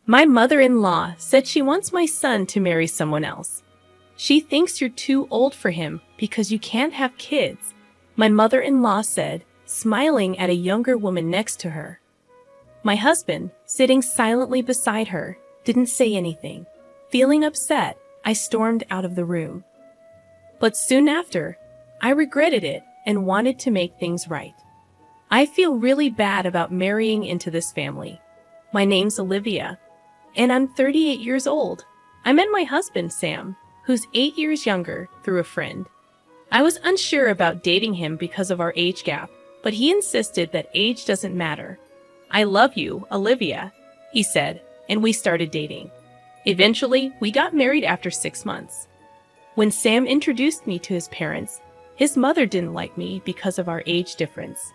My mother-in-law said she wants my son to marry someone else. She thinks you're too old for him because you can't have kids, my mother-in-law said, smiling at a younger woman next to her. My husband, sitting silently beside her, didn't say anything. Feeling upset, I stormed out of the room. But soon after, I regretted it and wanted to make things right. I feel really bad about marrying into this family. My name's Olivia, and I'm 38 years old. I met my husband, Sam, who's 8 years younger, through a friend. I was unsure about dating him because of our age gap, but he insisted that age doesn't matter. I love you, Olivia, he said, and we started dating. Eventually, we got married after 6 months. When Sam introduced me to his parents, his mother didn't like me because of our age difference.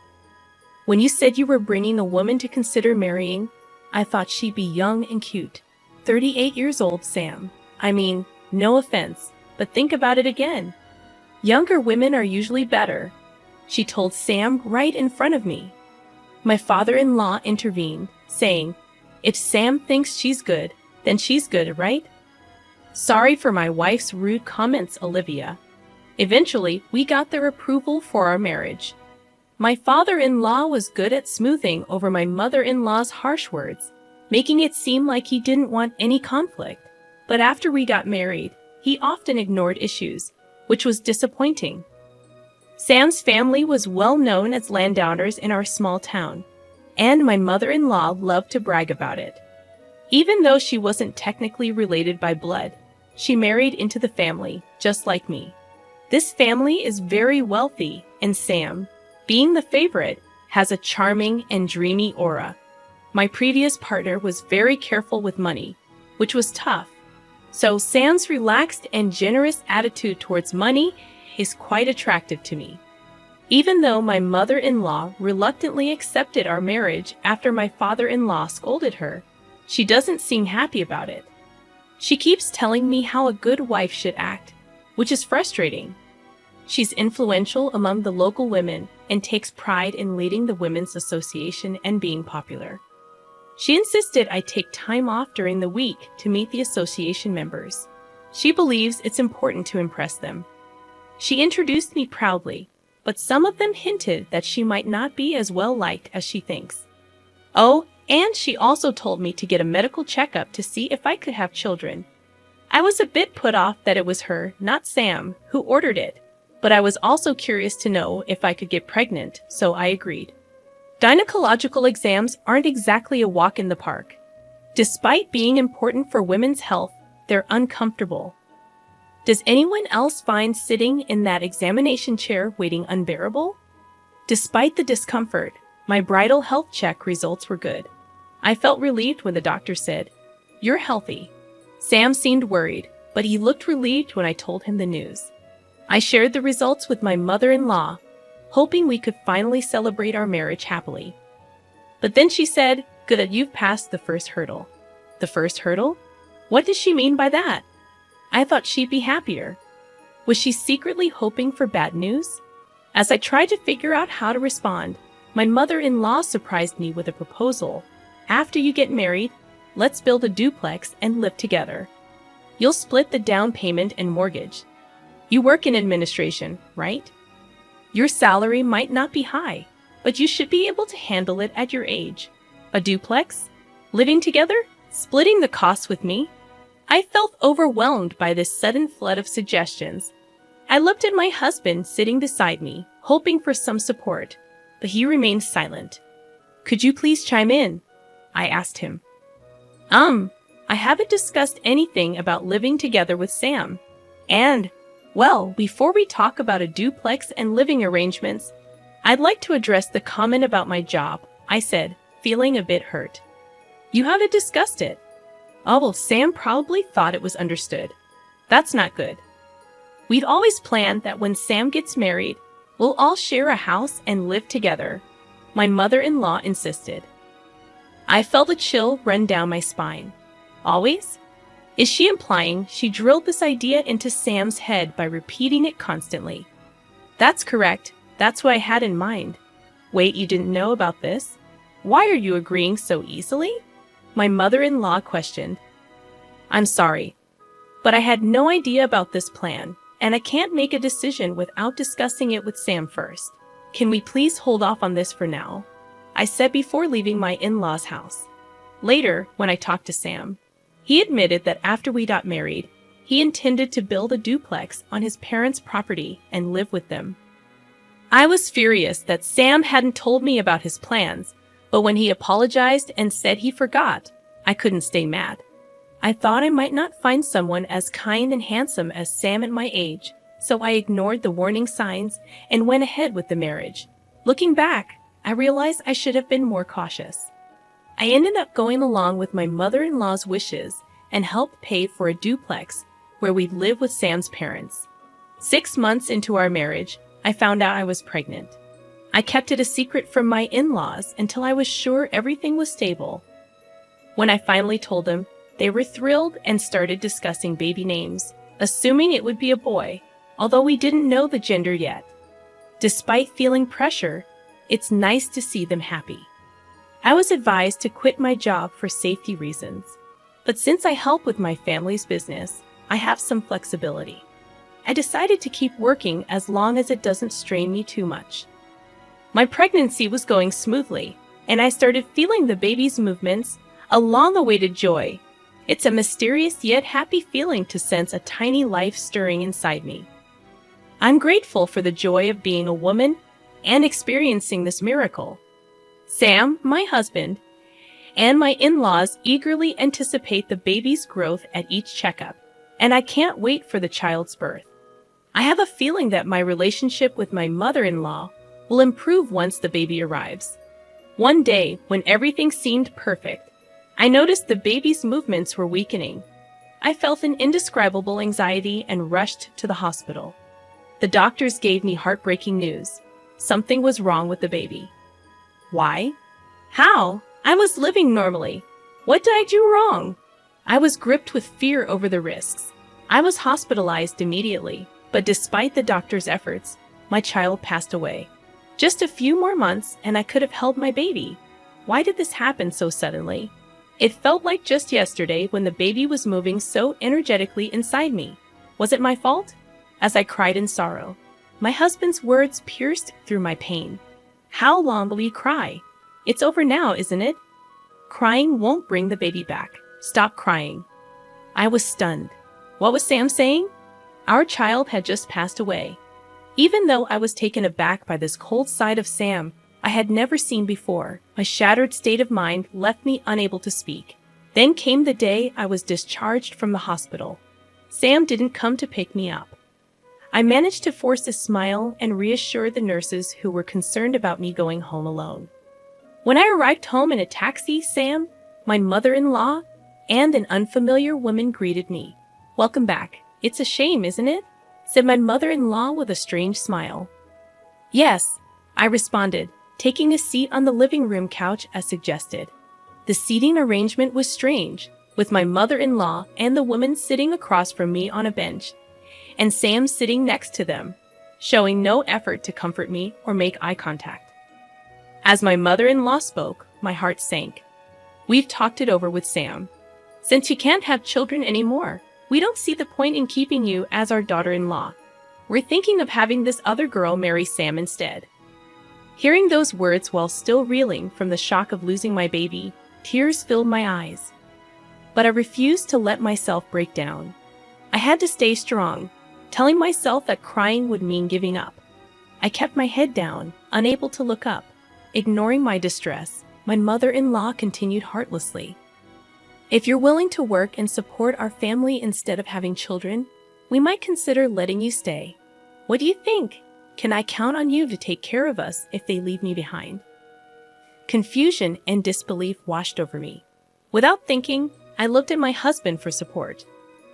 When you said you were bringing a woman to consider marrying, I thought she'd be young and cute. 38 years old, Sam. I mean, no offense, but think about it again. Younger women are usually better, she told Sam right in front of me. My father-in-law intervened, saying, if Sam thinks she's good, then she's good, right? Sorry for my wife's rude comments, Olivia. Eventually, we got their approval for our marriage. My father-in-law was good at smoothing over my mother-in-law's harsh words, making it seem like he didn't want any conflict. But after we got married, he often ignored issues, which was disappointing. Sam's family was well known as landowners in our small town, and my mother-in-law loved to brag about it. Even though she wasn't technically related by blood, she married into the family, just like me. This family is very wealthy, and Sam, being the favorite, has a charming and dreamy aura. My previous partner was very careful with money, which was tough. So Sam's relaxed and generous attitude towards money is quite attractive to me. Even though my mother-in-law reluctantly accepted our marriage after my father-in-law scolded her, she doesn't seem happy about it. She keeps telling me how a good wife should act, which is frustrating. She's influential among the local women and takes pride in leading the Women's Association and being popular. She insisted I take time off during the week to meet the association members. She believes it's important to impress them. She introduced me proudly, but some of them hinted that she might not be as well liked as she thinks. Oh, and she also told me to get a medical checkup to see if I could have children. I was a bit put off that it was her, not Sam, who ordered it, but I was also curious to know if I could get pregnant, so I agreed. Gynecological exams aren't exactly a walk in the park. Despite being important for women's health, they're uncomfortable. Does anyone else find sitting in that examination chair waiting unbearable? Despite the discomfort, my bridal health check results were good. I felt relieved when the doctor said, "You're healthy." Sam seemed worried, but he looked relieved when I told him the news. I shared the results with my mother-in-law, hoping we could finally celebrate our marriage happily. But then she said, "Good that you've passed the first hurdle." The first hurdle? What does she mean by that? I thought she'd be happier. Was she secretly hoping for bad news? As I tried to figure out how to respond, my mother-in-law surprised me with a proposal. After you get married, let's build a duplex and live together. You'll split the down payment and mortgage. You work in administration, right? Your salary might not be high, but you should be able to handle it at your age. A duplex? Living together? Splitting the costs with me? I felt overwhelmed by this sudden flood of suggestions. I looked at my husband sitting beside me, hoping for some support, but he remained silent. "Could you please chime in?" I asked him. I haven't discussed anything about living together with Sam. And, well, before we talk about a duplex and living arrangements, I'd like to address the comment about my job, I said, feeling a bit hurt. You haven't discussed it. Oh, well, Sam probably thought it was understood. That's not good. We'd always planned that when Sam gets married, we'll all share a house and live together, my mother-in-law insisted. I felt a chill run down my spine. Always? Is she implying she drilled this idea into Sam's head by repeating it constantly? That's correct. That's what I had in mind. Wait, you didn't know about this? Why are you agreeing so easily? My mother-in-law questioned. I'm sorry, but I had no idea about this plan, and I can't make a decision without discussing it with Sam first. Can we please hold off on this for now? I said before leaving my in-laws' house. Later, when I talked to Sam, he admitted that after we got married, he intended to build a duplex on his parents' property and live with them. I was furious that Sam hadn't told me about his plans, but when he apologized and said he forgot, I couldn't stay mad. I thought I might not find someone as kind and handsome as Sam at my age, so I ignored the warning signs and went ahead with the marriage. Looking back, I realized I should have been more cautious. I ended up going along with my mother-in-law's wishes and helped pay for a duplex where we'd live with Sam's parents. 6 months into our marriage, I found out I was pregnant. I kept it a secret from my in-laws until I was sure everything was stable. When I finally told them, they were thrilled and started discussing baby names, assuming it would be a boy, although we didn't know the gender yet. Despite feeling pressure, it's nice to see them happy. I was advised to quit my job for safety reasons, but since I help with my family's business, I have some flexibility. I decided to keep working as long as it doesn't strain me too much. My pregnancy was going smoothly, and I started feeling the baby's movements, a long-awaited joy. It's a mysterious yet happy feeling to sense a tiny life stirring inside me. I'm grateful for the joy of being a woman and experiencing this miracle. Sam, my husband, and my in-laws eagerly anticipate the baby's growth at each checkup, and I can't wait for the child's birth. I have a feeling that my relationship with my mother-in-law will improve once the baby arrives. One day, when everything seemed perfect, I noticed the baby's movements were weakening. I felt an indescribable anxiety and rushed to the hospital. The doctors gave me heartbreaking news. Something was wrong with the baby. Why? How? I was living normally. What did I do wrong? I was gripped with fear over the risks. I was hospitalized immediately, but despite the doctor's efforts, my child passed away. Just a few more months and I could have held my baby. Why did this happen so suddenly? It felt like just yesterday when the baby was moving so energetically inside me. Was it my fault? As I cried in sorrow, my husband's words pierced through my pain. How long will you cry? It's over now, isn't it? Crying won't bring the baby back. Stop crying. I was stunned. What was Sam saying? Our child had just passed away. Even though I was taken aback by this cold side of Sam I had never seen before, my shattered state of mind left me unable to speak. Then came the day I was discharged from the hospital. Sam didn't come to pick me up. I managed to force a smile and reassure the nurses who were concerned about me going home alone. When I arrived home in a taxi, Sam, my mother-in-law, and an unfamiliar woman greeted me. "Welcome back. It's a shame, isn't it?" said my mother-in-law with a strange smile. "Yes," I responded, taking a seat on the living room couch as suggested. The seating arrangement was strange, with my mother-in-law and the woman sitting across from me on a bench, and Sam sitting next to them, showing no effort to comfort me or make eye contact. As my mother-in-law spoke, my heart sank. "We've talked it over with Sam. Since you can't have children anymore, we don't see the point in keeping you as our daughter-in-law. We're thinking of having this other girl marry Sam instead." Hearing those words while still reeling from the shock of losing my baby, tears filled my eyes. But I refused to let myself break down. I had to stay strong, telling myself that crying would mean giving up. I kept my head down, unable to look up. Ignoring my distress, my mother-in-law continued heartlessly. "If you're willing to work and support our family instead of having children, we might consider letting you stay. What do you think? Can I count on you to take care of us if they leave me behind?" Confusion and disbelief washed over me. Without thinking, I looked at my husband for support.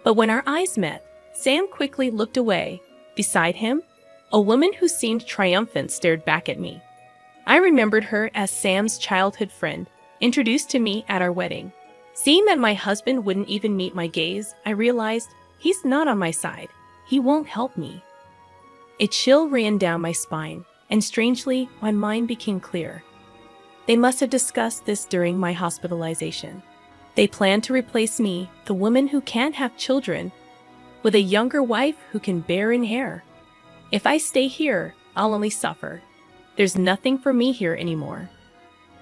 But when our eyes met, Sam quickly looked away. Beside him, a woman who seemed triumphant stared back at me. I remembered her as Sam's childhood friend, introduced to me at our wedding. Seeing that my husband wouldn't even meet my gaze, I realized he's not on my side. He won't help me. A chill ran down my spine, and strangely, my mind became clear. They must have discussed this during my hospitalization. They plan to replace me, the woman who can't have children, with a younger wife who can bear in hair. If I stay here, I'll only suffer. There's nothing for me here anymore.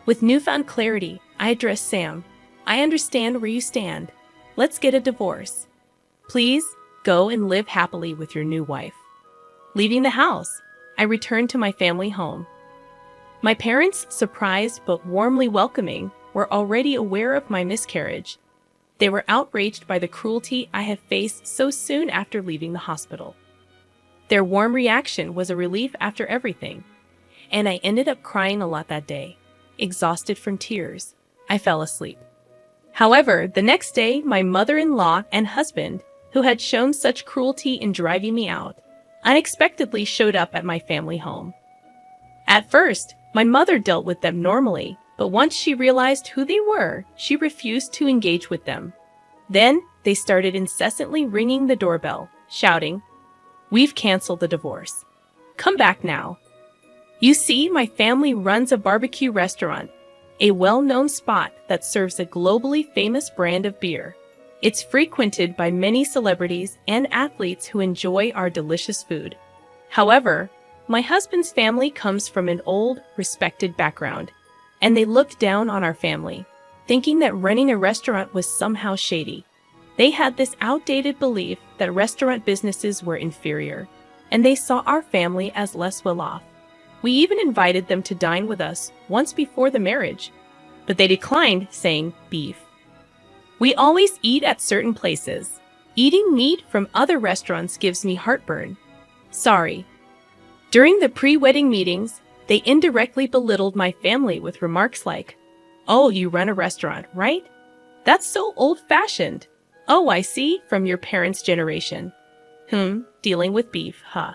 With newfound clarity, I addressed Sam. I understand where you stand. Let's get a divorce. Please, go and live happily with your new wife. Leaving the house, I returned to my family home. My parents, surprised but warmly welcoming, were already aware of my miscarriage. They were outraged by the cruelty I had faced so soon after leaving the hospital. Their warm reaction was a relief after everything, and I ended up crying a lot that day. Exhausted from tears, I fell asleep. However, the next day, my mother-in-law and husband, who had shown such cruelty in driving me out, unexpectedly showed up at my family home. At first, my mother dealt with them normally, but once she realized who they were, she refused to engage with them. Then, they started incessantly ringing the doorbell, shouting, "We've canceled the divorce. Come back now." You see, my family runs a barbecue restaurant, a well-known spot that serves a globally famous brand of beer. It's frequented by many celebrities and athletes who enjoy our delicious food. However, my husband's family comes from an old, respected background, and they looked down on our family, thinking that running a restaurant was somehow shady. They had this outdated belief that restaurant businesses were inferior, and they saw our family as less well-off. We even invited them to dine with us once before the marriage, but they declined, saying beef. We always eat at certain places. Eating meat from other restaurants gives me heartburn. Sorry. During the pre-wedding meetings, they indirectly belittled my family with remarks like, "Oh, you run a restaurant, right? That's so old-fashioned. Oh, I see, from your parents' generation. Dealing with beef, huh?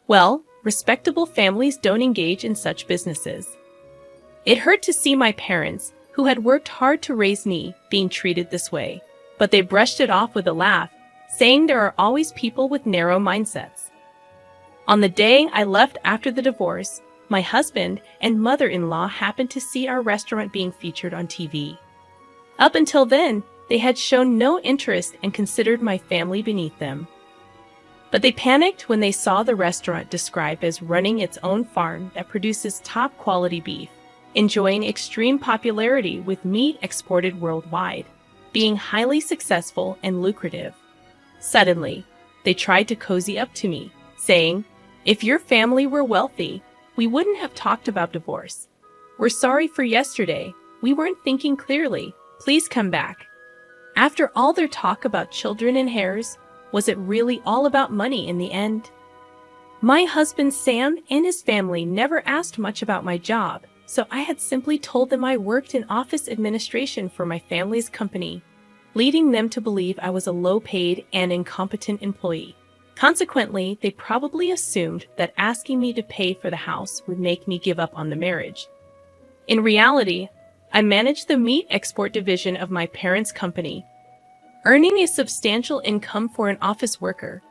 Well, respectable families don't engage in such businesses." It hurt to see my parents, who had worked hard to raise me, being treated this way, but they brushed it off with a laugh, saying there are always people with narrow mindsets. On the day I left after the divorce, my husband and mother-in-law happened to see our restaurant being featured on TV. Up until then, they had shown no interest and considered my family beneath them. But they panicked when they saw the restaurant described as running its own farm that produces top-quality beef, enjoying extreme popularity with meat exported worldwide, being highly successful and lucrative. Suddenly, they tried to cozy up to me, saying, "If your family were wealthy, we wouldn't have talked about divorce. We're sorry for yesterday. We weren't thinking clearly. Please come back." After all their talk about children and heirs, was it really all about money in the end? My husband Sam and his family never asked much about my job, so I had simply told them I worked in office administration for my family's company, leading them to believe I was a low-paid and incompetent employee. Consequently, they probably assumed that asking me to pay for the house would make me give up on the marriage. In reality, I managed the meat export division of my parents' company, earning a substantial income for an office worker.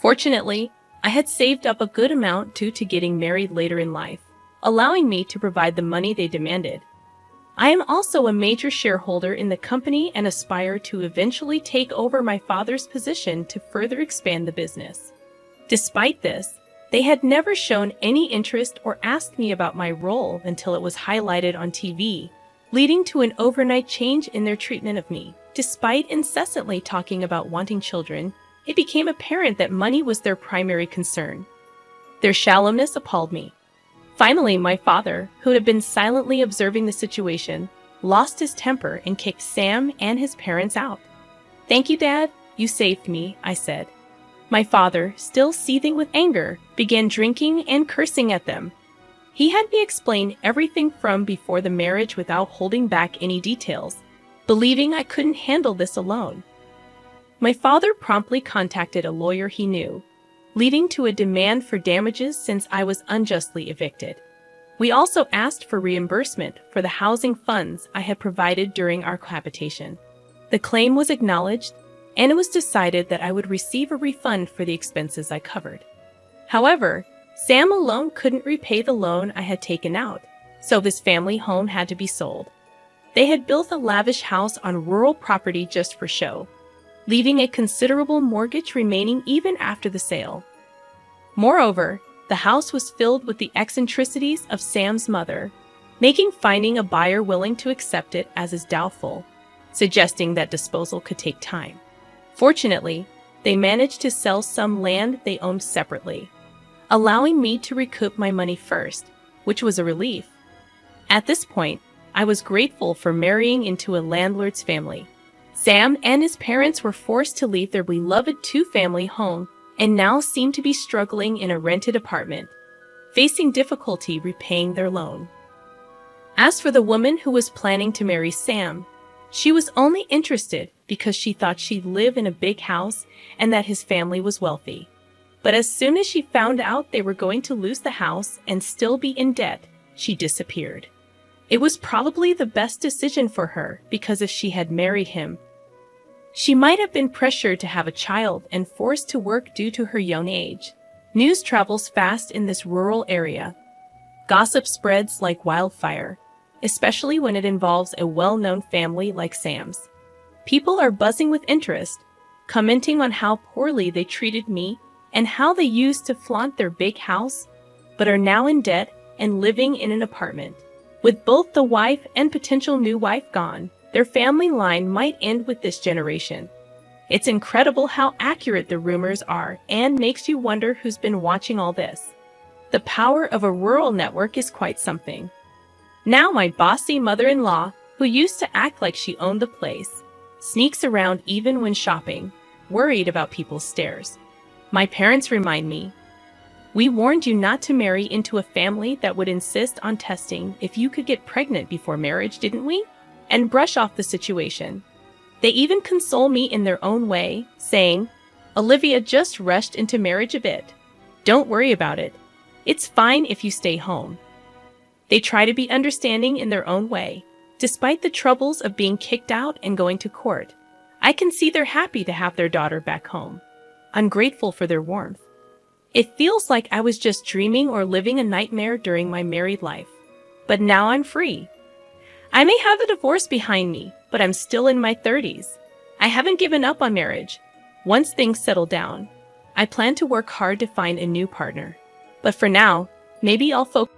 Fortunately, I had saved up a good amount due to getting married later in life, allowing me to provide the money they demanded. I am also a major shareholder in the company and aspire to eventually take over my father's position to further expand the business. Despite this, they had never shown any interest or asked me about my role until it was highlighted on TV, leading to an overnight change in their treatment of me. Despite incessantly talking about wanting children, it became apparent that money was their primary concern. Their shallowness appalled me. Finally, my father, who had been silently observing the situation, lost his temper and kicked Sam and his parents out. "Thank you, Dad. You saved me," I said. My father, still seething with anger, began drinking and cursing at them. He had me explain everything from before the marriage without holding back any details, believing I couldn't handle this alone. My father promptly contacted a lawyer he knew, leading to a demand for damages since I was unjustly evicted. We also asked for reimbursement for the housing funds I had provided during our cohabitation. The claim was acknowledged, and it was decided that I would receive a refund for the expenses I covered. However, Sam alone couldn't repay the loan I had taken out, so his family home had to be sold. They had built a lavish house on rural property just for show, leaving a considerable mortgage remaining even after the sale. Moreover, the house was filled with the eccentricities of Sam's mother, making finding a buyer willing to accept it as doubtful, suggesting that disposal could take time. Fortunately, they managed to sell some land they owned separately, allowing me to recoup my money first, which was a relief. At this point, I was grateful for marrying into a landlord's family. Sam and his parents were forced to leave their beloved two-family home and now seemed to be struggling in a rented apartment, facing difficulty repaying their loan. As for the woman who was planning to marry Sam, she was only interested because she thought she'd live in a big house and that his family was wealthy. But as soon as she found out they were going to lose the house and still be in debt, she disappeared. It was probably the best decision for her because if she had married him, she might have been pressured to have a child and forced to work due to her young age. News travels fast in this rural area. Gossip spreads like wildfire, especially when it involves a well-known family like Sam's. People are buzzing with interest, commenting on how poorly they treated me and how they used to flaunt their big house, but are now in debt and living in an apartment. With both the wife and potential new wife gone, their family line might end with this generation. It's incredible how accurate the rumors are and makes you wonder who's been watching all this. The power of a rural network is quite something. Now my bossy mother-in-law, who used to act like she owned the place, sneaks around even when shopping, worried about people's stares. My parents remind me, "We warned you not to marry into a family that would insist on testing if you could get pregnant before marriage, didn't we?" And brush off the situation. They even console me in their own way, saying, "Olivia just rushed into marriage a bit. Don't worry about it. It's fine if you stay home." They try to be understanding in their own way, despite the troubles of being kicked out and going to court. I can see they're happy to have their daughter back home. I'm grateful for their warmth. It feels like I was just dreaming or living a nightmare during my married life. But now I'm free. I may have a divorce behind me, but I'm still in my 30s. I haven't given up on marriage. Once things settle down, I plan to work hard to find a new partner. But for now, maybe I'll focus